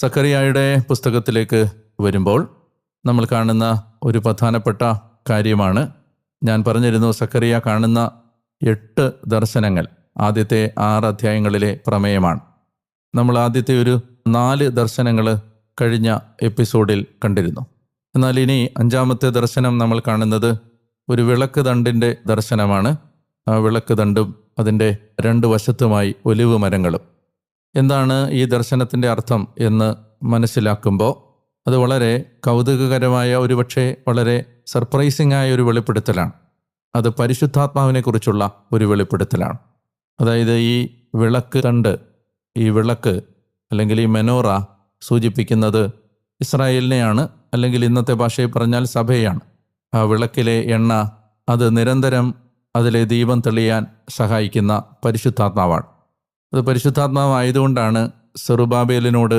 സക്കറിയായുടെ പുസ്തകത്തിലേക്ക് വരുമ്പോൾ നമ്മൾ കാണുന്ന ഒരു പ്രധാനപ്പെട്ട കാര്യമാണ്, ഞാൻ പറഞ്ഞിരുന്നു, സക്കറിയ കാണുന്ന 8 ദർശനങ്ങൾ ആദ്യത്തെ 6 അധ്യായങ്ങളിലെ പ്രമേയമാണ്. നമ്മൾ ആദ്യത്തെ ഒരു 4 ദർശനങ്ങൾ കഴിഞ്ഞ എപ്പിസോഡിൽ കണ്ടിരുന്നു. എന്നാൽ ഇനി 5-ാമത്തെ ദർശനം നമ്മൾ കാണുന്നത് ഒരു വിളക്ക് തണ്ടിൻ്റെ ദർശനമാണ്. ആ വിളക്ക് തണ്ടും അതിൻ്റെ 2 വശത്തുമായി ഒലിവ് മരങ്ങളും. എന്താണ് ഈ ദർശനത്തിൻ്റെ അർത്ഥം എന്ന് മനസ്സിലാക്കുമ്പോൾ അത് വളരെ കൗതുകകരമായ, ഒരുപക്ഷെ വളരെ സർപ്രൈസിംഗ് ആയ ഒരു വെളിപ്പെടുത്തലാണ്. അത് പരിശുദ്ധാത്മാവിനെ കുറിച്ചുള്ള ഒരു വെളിപ്പെടുത്തലാണ്. അതായത് ഈ വിളക്ക് തണ്ട്, ഈ വിളക്ക് അല്ലെങ്കിൽ ഈ മെനോറ സൂചിപ്പിക്കുന്നത് ഇസ്രായേലിനെയാണ്, അല്ലെങ്കിൽ ഇന്നത്തെ ഭാഷയിൽ പറഞ്ഞാൽ സഭയാണ്. ആ വിളക്കിലെ എണ്ണ അത് നിരന്തരം അതിലെ ദീപം തെളിയാൻ സഹായിക്കുന്ന പരിശുദ്ധാത്മാവാണ്. അത് പരിശുദ്ധാത്മാവായതുകൊണ്ടാണ് സെറുബാബേലിനോട്